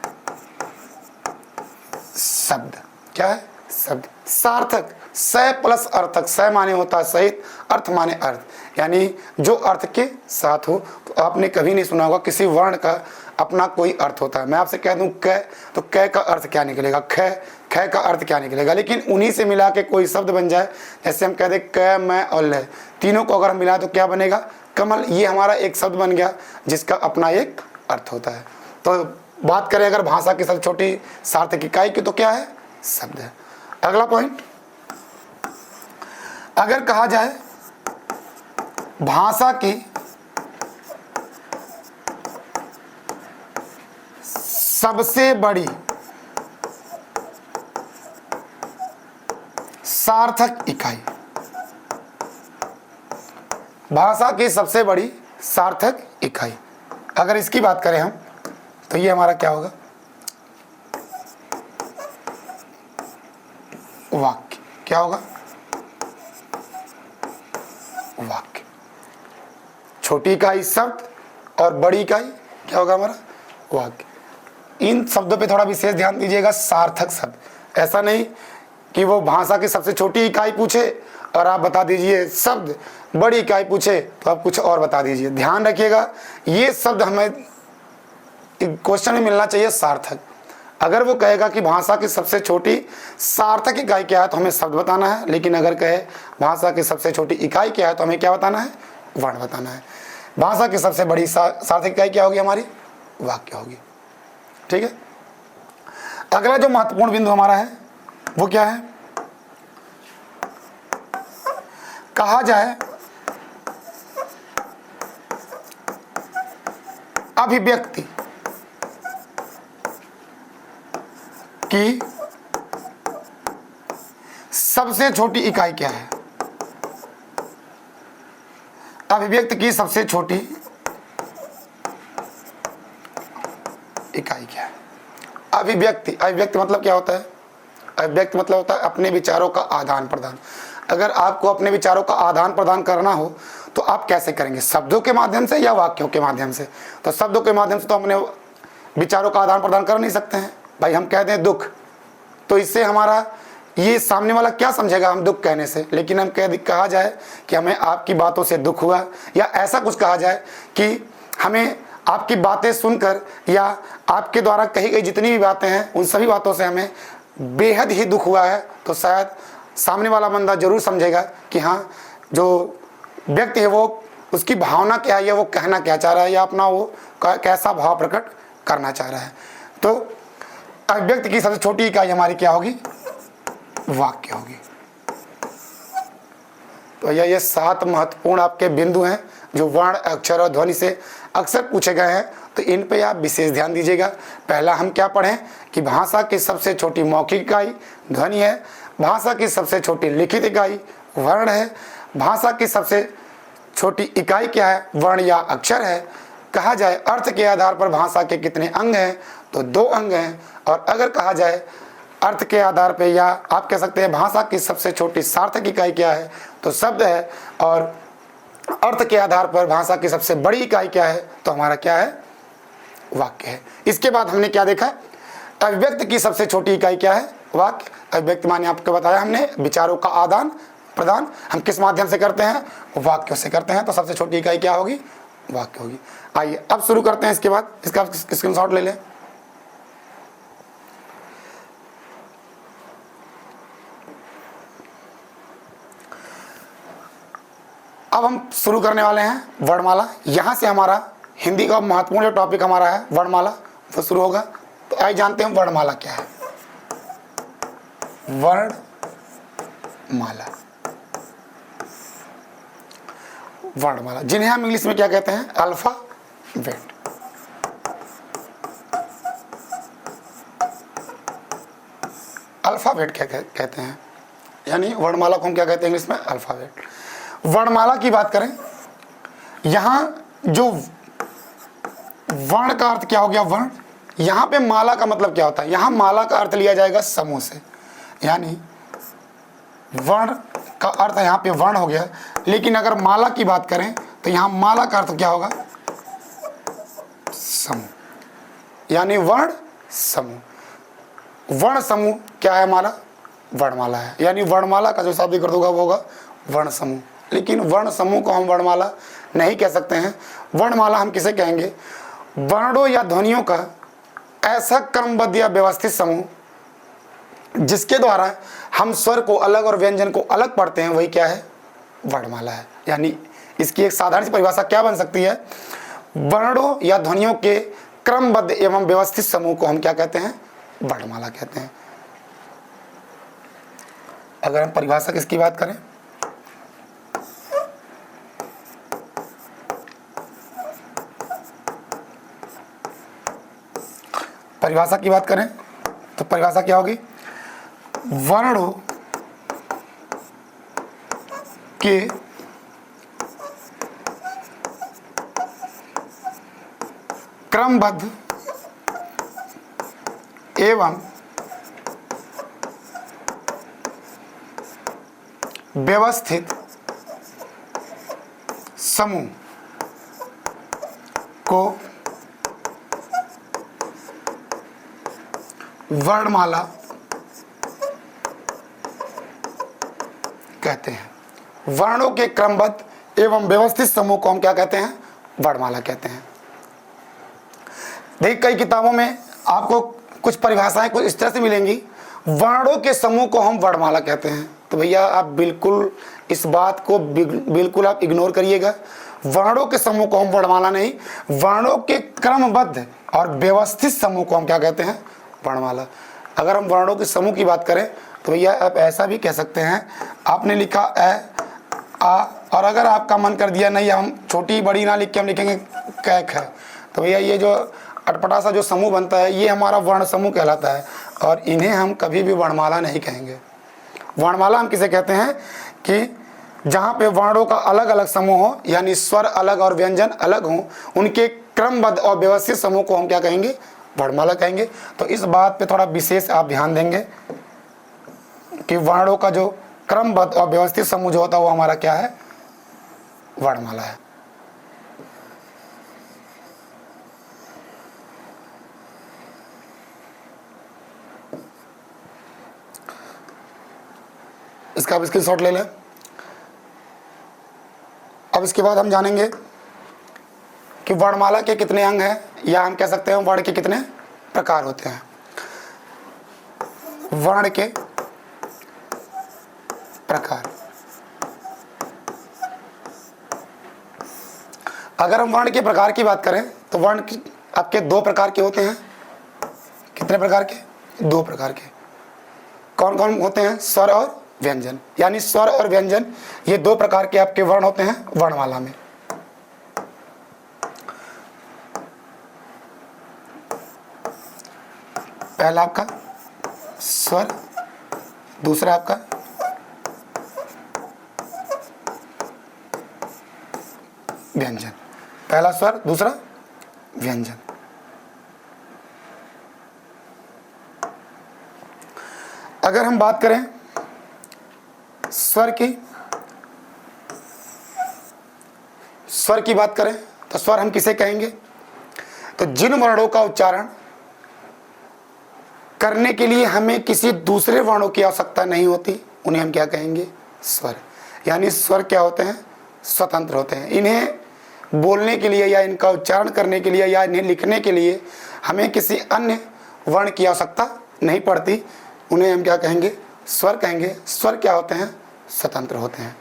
शब्द। क्या है, शब्द। सार्थक, स प्लस अर्थक, स माने होता है सहित, अर्थ माने अर्थ, यानी जो अर्थ के साथ हो। तो आपने कभी नहीं सुना होगा किसी वर्ण का अपना कोई अर्थ होता है। मैं आपसे कह दूं क, तो क का अर्थ क्या निकलेगा, ख, ख का अर्थ क्या निकलेगा। लेकिन उन्हीं से मिला के कोई शब्द बन जाए, जैसे हम कह दें क, मैं और ल, तीनों को अगर हम मिला तो क्या बनेगा, कमल। ये हमारा एक शब्द बन गया जिसका अपना एक अर्थ होता है। तो बात करें अगर भाषा की सबसे छोटी सार्थक इकाई की तो क्या है, शब्द है। अगला पॉइंट, अगर कहा जाए भाषा की सबसे बड़ी सार्थक इकाई, भाषा की सबसे बड़ी सार्थक इकाई, अगर इसकी बात करें हम तो ये हमारा क्या होगा, वाक्य। क्या होगा, वाक्य। छोटी इकाई शब्द और बड़ी इकाई क्या होगा हमारा, वाक्य। इन शब्दों पे थोड़ा विशेष ध्यान दीजिएगा, सार्थक शब्द। ऐसा नहीं कि वो भाषा की सबसे छोटी इकाई पूछे और आप बता दीजिए शब्द, बड़ी इकाई पूछे तो आप कुछ और बता दीजिए। ध्यान रखिएगा ये शब्द हमें क्वेश्चन में मिलना चाहिए सार्थक। अगर वो कहेगा कि भाषा की सबसे छोटी सार्थक इकाई क्या है तो हमें शब्द बताना है, लेकिन अगर कहे भाषा की सबसे छोटी इकाई क्या है तो हमें क्या बताना है, वर्ण बताना है। भाषा की सबसे बड़ी सार्थक इकाई क्या होगी हमारी, वाक्य होगी। ठीक है। अगला जो महत्वपूर्ण बिंदु हमारा है वो क्या है, कहा जाए अभिव्यक्ति की सबसे छोटी इकाई क्या है। अभिव्यक्ति की सबसे छोटी इकाई क्या है। अभिव्यक्ति, अभिव्यक्ति मतलब क्या होता है, अभिव्यक्ति मतलब होता है अपने विचारों का आदान प्रदान। अगर आपको अपने विचारों का आदान प्रदान करना हो तो आप कैसे करेंगे, शब्दों के माध्यम से या वाक्यों के माध्यम से। तो शब्दों के माध्यम से तो अपने विचारों का आदान प्रदान कर नहीं सकते हैं। भाई हम कहते हैं दुख, तो इससे हमारा ये सामने वाला क्या समझेगा हम दुख कहने से। लेकिन हम कहा जाए कि हमें आपकी बातों से दुख हुआ, या ऐसा कुछ कहा जाए कि हमें आपकी बातें सुनकर या आपके द्वारा कही गई जितनी भी बातें हैं उन सभी बातों से हमें बेहद ही दुख हुआ है, तो शायद सामने वाला बंदा जरूर समझेगा कि हाँ जो व्यक्ति है वो उसकी भावना क्या है, या वो कहना क्या चाह रहा है, या अपना वो कैसा भाव प्रकट करना चाह रहा है। तो अभिव्यक्ति की सबसे छोटी इकाई हमारी क्या होगी, वाक्य होगी। तो ये 7 महत्वपूर्ण आपके बिंदु हैं जो वर्ण, अक्षर और ध्वनि से अक्सर पूछे गए हैं, तो इन पे आप विशेष ध्यान दीजिएगा। पहला हम क्या पढ़ें कि भाषा की सबसे छोटी मौखिक इकाई ध्वनि है, भाषा की सबसे छोटी लिखित इकाई वर्ण है, भाषा की सबसे छोटी इकाई क्या है, वर्ण या अक्षर है। कहा जाए अर्थ के आधार पर भाषा के कितने अंग हैं, तो 2 अंग हैं। और अगर कहा जाए अर्थ के आधार पर, या आप कह सकते हैं भाषा की सबसे छोटी सार्थक इकाई क्या है, तो शब्द है। और अर्थ के आधार पर भाषा की सबसे बड़ी इकाई क्या है, तो हमारा क्या है, वाक्य है। इसके बाद हमने क्या देखा, अभिव्यक्ति की सबसे छोटी इकाई क्या है, वाक्य। अभिव्यक्ति माने आपको बताया हमने विचारों का आदान प्रदान हम किस माध्यम से करते हैं, वाक्यों से करते हैं। तो सबसे छोटी इकाई क्या होगी, वाक्य होगी। आइए अब शुरू करते हैं। इसके बाद इसका स्क्रीनशॉट ले लें। अब हम शुरू करने वाले हैं वर्णमाला। यहाँ से हमारा हिंदी का महत्वपूर्ण जो टॉपिक हमारा है वर्णमाला वो शुरू होगा। तो आइए जानते हैं वर्णमाला क्या है। वर्णमाला, वर्णमाला जिन्हें हम इंग्लिश में क्या कहते हैं, अल्फाबेट। अल्फाबेट क्या कहते हैं, यानी वर्णमाला को हम क्या कहते हैं इंग्लिश में, अल्फाबेट। वर्णमाला की बात करें, यहाँ जो वर्ण का अर्थ क्या हो गया, वर्ण। यहाँ पे माला का मतलब क्या होता है, यहाँ माला का अर्थ लिया जाएगा समूह से, यानी वर्ण का अर्थ यहाँ पे वर्ण हो गया। लेकिन अगर माला की बात करें तो यहाँ माला का अर्थ क्या होगा, समूह, यानी वर्ण समूह। वर्ण समूह क्या है हमारा, वर्णमाला है। यानी वर्णमाला का जो शाब्दिक अर्थ होगा वो होगा वर्ण समूह। लेकिन वर्ण समूह को हम वर्णमाला नहीं कह सकते हैं। वर्णमाला हम किसे कहेंगे, वर्णों या ध्वनियों का ऐसा क्रमबद्ध या व्यवस्थित समूह जिसके द्वारा हम स्वर को अलग और व्यंजन को अलग पढ़ते हैं, वही क्या है, वर्णमाला है। यानी इसकी एक साधारण सी परिभाषा क्या बन सकती है, वर्णों या ध्वनियों के क्रमबद्ध एवं व्यवस्थित समूह को हम क्या कहते हैं, वर्णमाला कहते हैं। अगर हम परिभाषा किसकी बात करें, परिभाषा की बात करें तो परिभाषा क्या होगी, वर्णों के क्रमबद्ध एवं व्यवस्थित समूह को वर्णमाला कहते हैं। वर्णों के क्रमबद्ध एवं व्यवस्थित समूह को हम क्या कहते हैं, वर्णमाला कहते हैं। देखिए कई किताबों में आपको कुछ परिभाषाएं कुछ इस तरह से मिलेंगी, वर्णों के समूह को हम वर्णमाला कहते हैं। तो भैया आप बिल्कुल इस बात को बिल्कुल आप इग्नोर करिएगा। वर्णों के समूह को हम वर्णमाला नहीं, वर्णों के क्रमबद्ध और व्यवस्थित समूह को हम क्या कहते हैं, वर्णमाला। अगर हम वर्णों के समूह की बात करें तो भैया आप ऐसा भी कह सकते हैं, आपने लिखा ए आ, और अगर आपका मन कर दिया नहीं हम छोटी बड़ी ना लिख के हम लिखेंगे कैक है, तो भैया ये जो अटपटा सा जो समूह बनता है ये हमारा वर्ण समूह कहलाता है। और इन्हें हम कभी भी वर्णमाला नहीं कहेंगे। वर्णमाला हम किसे कहते हैं कि जहाँ पे वर्णों का अलग अलग समूह हो, यानी स्वर अलग और व्यंजन अलग हों, उनके क्रमबद्ध और व्यवस्थित समूह को हम क्या कहेंगे, वर्णमाला कहेंगे। तो इस बात पे थोड़ा विशेष आप ध्यान देंगे कि वर्णों का जो क्रमबद्ध और व्यवस्थित समूह जो होता है वो हमारा क्या है, वर्णमाला है। इसका आप स्क्रीनशॉट ले लें। अब इसके बाद हम जानेंगे कि वर्णमाला के कितने अंग हैं, या हम कह सकते हैं वर्ण के कितने प्रकार होते हैं। वर्ण के प्रकार, अगर हम वर्ण के प्रकार की बात करें तो आपके 2 प्रकार के होते हैं। कितने प्रकार के? 2 प्रकार के। कौन कौन होते हैं? स्वर और व्यंजन। यानी स्वर और व्यंजन ये 2 प्रकार के आपके वर्ण होते हैं वर्णमाला में। पहला आपका स्वर, दूसरा आपका व्यंजन। पहला स्वर, दूसरा व्यंजन। अगर हम बात करें स्वर की बात करें तो स्वर हम किसे कहेंगे? तो जिन वर्णों का उच्चारण करने के लिए हमें किसी दूसरे वर्णों की आवश्यकता नहीं होती, उन्हें हम क्या कहेंगे? स्वर। यानी स्वर क्या होते हैं? स्वतंत्र होते हैं। इन्हें बोलने के लिए या इनका उच्चारण करने के लिए या इन्हें लिखने के लिए हमें किसी अन्य वर्ण की आवश्यकता नहीं पड़ती, उन्हें हम क्या कहेंगे? स्वर कहेंगे। स्वर क्या होते हैं? स्वतंत्र होते हैं।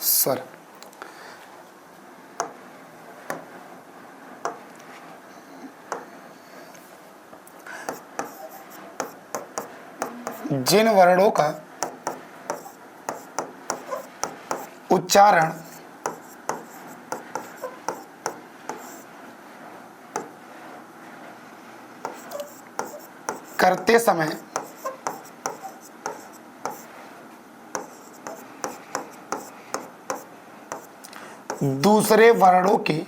स्वर जिन वर्णों का उच्चारण करते समय दूसरे वर्णों की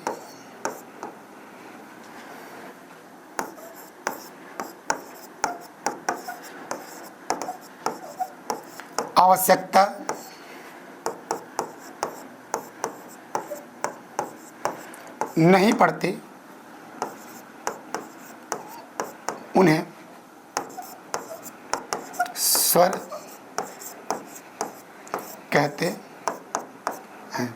आवश्यकता नहीं पड़ती, उन्हें स्वर कहते हैं।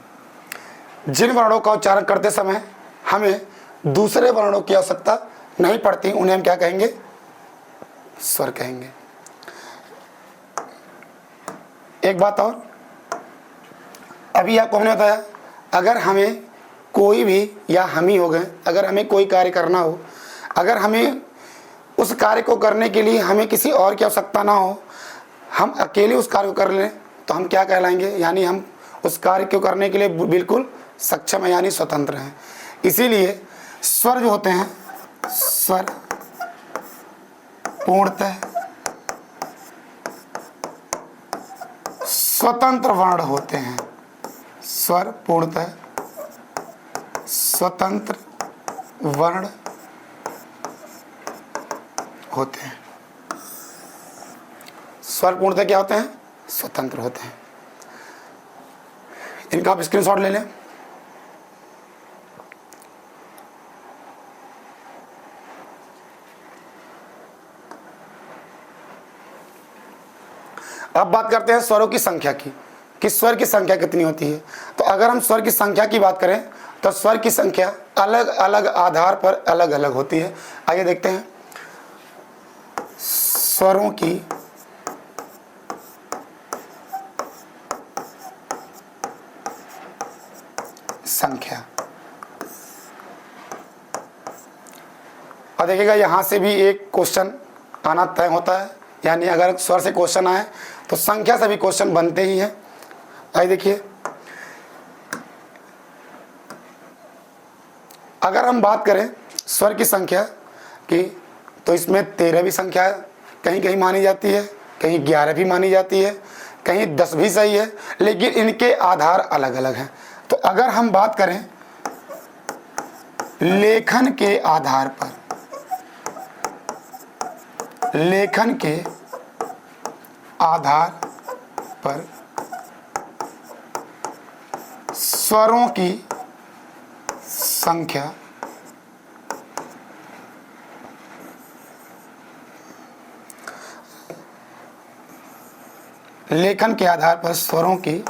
जिन वर्णों का उच्चारण करते समय हमें दूसरे वर्णों की आवश्यकता नहीं पड़ती, उन्हें हम क्या कहेंगे? स्वर कहेंगे। एक बात और, अभी आपको हमने बताया, अगर हमें कोई भी, या हम ही हो गए, अगर हमें कोई कार्य करना हो, अगर हमें उस कार्य को करने के लिए हमें किसी और की आवश्यकता ना हो, हम अकेले उस कार्य को कर लें, तो हम क्या कहलाएंगे? यानी हम उस कार्य को करने के लिए बिल्कुल सक्षम है, यानी स्वतंत्र हैं। इसीलिए स्वर जो होते हैं, स्वर पूर्णतः स्वतंत्र वर्ण होते हैं। स्वर पूर्णतः स्वतंत्र वर्ण होते हैं। स्वर पूर्णतः क्या होते हैं? स्वतंत्र होते हैं। इनका आप स्क्रीनशॉट ले लें। अब बात करते हैं स्वरों की संख्या की, कि स्वर की संख्या कितनी होती है। तो अगर हम स्वर की संख्या की बात करें तो स्वर की संख्या अलग अलग आधार पर अलग अलग होती है। आइए देखते हैं स्वरों की संख्या। और देखिएगा यहां से भी एक क्वेश्चन आना तय होता है, यानी अगर स्वर से क्वेश्चन आए तो संख्या से भी क्वेश्चन बनते ही हैं। आइए देखिए, अगर हम बात करें स्वर की संख्या की, तो इसमें 13 भी संख्या कहीं कहीं मानी जाती है, कहीं 11 भी मानी जाती है, कहीं 10 भी सही है, लेकिन इनके आधार अलग अलग हैं। तो अगर हम बात करें लेखन के आधार पर, लेखन के आधार पर स्वरों की संख्या लेखन के आधार पर स्वरों की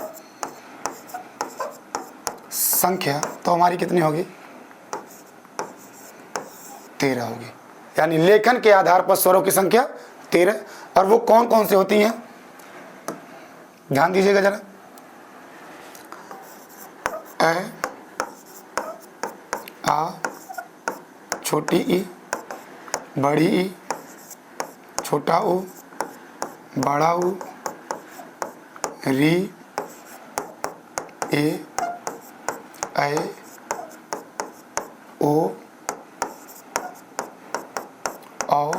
संख्या तो हमारी कितनी होगी? 13 होगी। यानी लेखन के आधार पर स्वरों की संख्या 13। और वो कौन कौन सी होती हैं, ध्यान दीजिएगा जरा। ए, आ, छोटी ई, बड़ी ई, छोटा ऊ, बड़ा ऊ, री, ए, ओ, औ,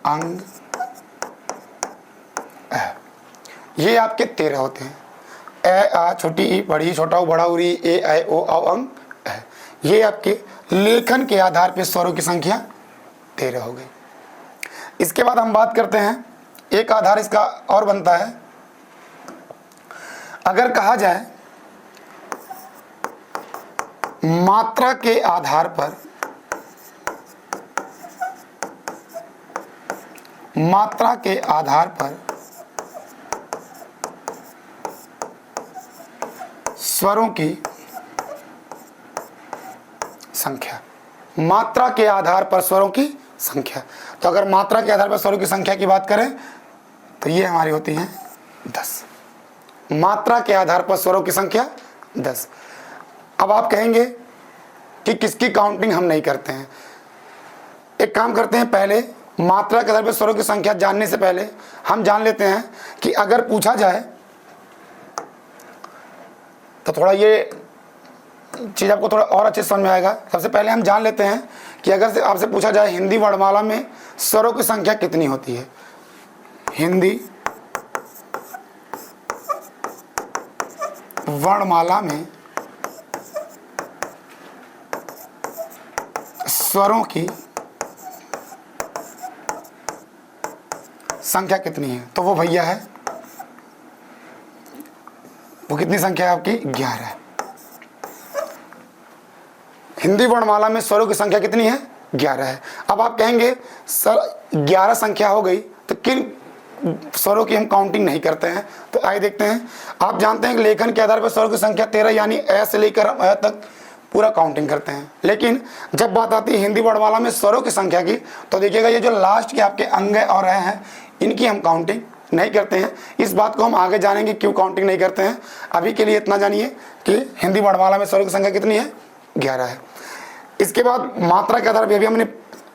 अंग, ये आपके 13 होते हैं। ए, आ, छोटी ई, बड़ी ई, छोटा ऊ, बड़ा ऊ, री, ए, ओ, औ, अंग, ये आपके लेखन के आधार पर स्वरों की संख्या 13 हो गई। इसके बाद हम बात करते हैं, एक आधार इसका और बनता है। अगर कहा जाए मात्रा के आधार पर, मात्रा के आधार पर स्वरों की संख्या, मात्रा के आधार पर स्वरों की संख्या। तो अगर मात्रा के आधार पर स्वरों की संख्या की बात करें तो ये हमारी होती है 10। मात्रा के आधार पर स्वरों की संख्या 10। अब आप कहेंगे कि किसकी काउंटिंग हम नहीं करते हैं। एक काम करते हैं, पहले मात्रा के आधार पर स्वरों की संख्या जानने से पहले हम जान लेते हैं कि अगर पूछा जाए तो थोड़ा ये चीज़ आपको थोड़ा और अच्छे से समझ में आएगा। सबसे पहले हम जान लेते हैं कि अगर आपसे पूछा जाए हिंदी वर्णमाला में स्वरों की संख्या कितनी होती है। हिंदी वर्णमाला में स्वरों की संख्या कितनी है, तो वो भैया है, वो कितनी संख्या है आपकी? 11। हिंदी वर्णमाला में स्वरों की संख्या कितनी है? 11 है। अब आप कहेंगे सर 11 संख्या हो गई तो किन स्वरों की हम काउंटिंग नहीं करते हैं? तो आइए देखते हैं। आप जानते हैं कि लेखन के आधार पर स्वरों की संख्या 13 यानी ए से लेकर हम ए तक पूरा काउंटिंग करते हैं। लेकिन जब बात आती है हिंदी वर्णमाला में स्वरों की संख्या की, तो देखिएगा ये जो लास्ट के आपके अंग और ए हैं, इनकी हम काउंटिंग नहीं करते हैं। इस बात को हम आगे जानेंगे क्यों काउंटिंग नहीं करते हैं। अभी के लिए इतना जानिए कि हिंदी वर्णमाला में स्वरों की संख्या कितनी है? 11 है। इसके बाद मात्रा के आधार पर, अभी हमने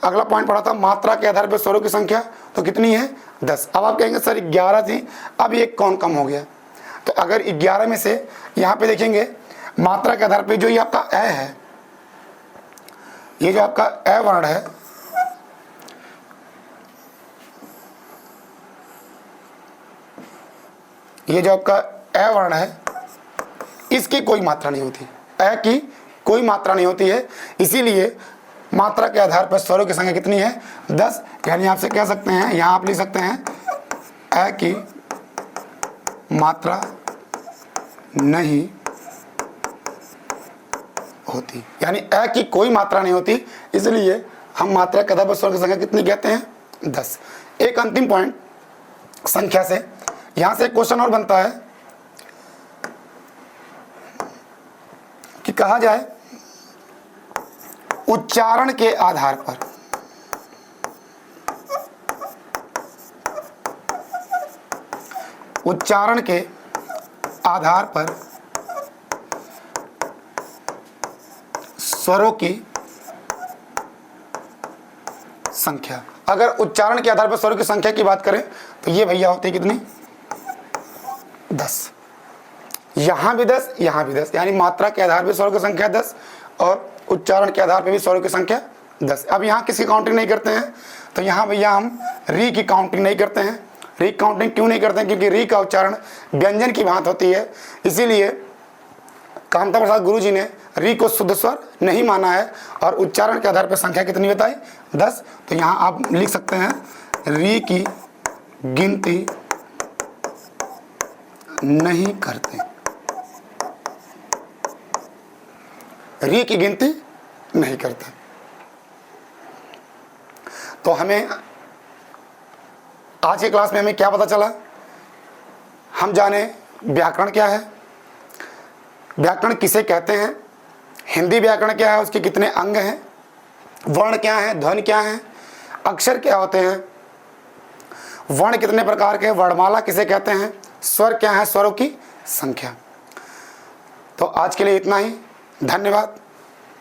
अगला पॉइंट पढ़ा था, मात्रा के आधार पर स्वरों की संख्या तो कितनी है? 10। अब आप कहेंगे सर 11 थी, अब ये कौन कम हो गया? तो अगर 11 में से यहाँ पे देखेंगे मात्रा के आधार पर जो ये आपका ए है, ये जो आपका ए वर्ण है, ये जो आपका ए वर्ण है, इसकी कोई मात्रा नहीं होती, ए की कोई मात्रा नहीं होती है। इसीलिए मात्रा के आधार पर स्वरों की संख्या कितनी है? 10। यानी आपसे कह सकते हैं, यहाँ आप लिख सकते हैं ए की मात्रा नहीं होती, यानी ए की कोई मात्रा नहीं होती, इसलिए हम मात्रा के आधार पर स्वरों की संख्या कितनी कहते हैं? 10। एक अंतिम पॉइंट संख्या से, यहाँ से एक क्वेश्चन और बनता है कि कहा जाए उच्चारण के आधार पर, उच्चारण के आधार पर स्वरों की संख्या। अगर उच्चारण के आधार पर स्वरों की संख्या की बात करें तो ये भैया होती है कितनी? 10। यहाँ भी 10, यहाँ भी 10, यानी मात्रा के आधार पर स्वरों की संख्या 10 और उच्चारण के आधार पर भी स्वरों की संख्या 10। अब यहाँ किसकी काउंटिंग नहीं करते हैं? तो यहाँ भैया हम री की काउंटिंग नहीं करते हैं। री काउंटिंग क्यों नहीं करते हैं? क्योंकि री का उच्चारण व्यंजन की भांति होती है, इसीलिए कामता प्रसाद गुरु जी ने री को शुद्ध स्वर नहीं माना है और उच्चारण के आधार पर संख्या कितनी बताई? 10। तो यहाँ आप लिख सकते हैं री की गिनती नहीं करते, री की गिनती नहीं करते। तो हमें आज की क्लास में हमें क्या पता चला? हम जाने व्याकरण क्या है, व्याकरण किसे कहते हैं, हिंदी व्याकरण क्या है, उसके कितने अंग हैं, वर्ण क्या है, ध्वनि क्या है, अक्षर क्या होते हैं, वर्ण कितने प्रकार के, वर्णमाला किसे कहते हैं, स्वर क्या है, स्वरों की संख्या। तो आज के लिए इतना ही, धन्यवाद।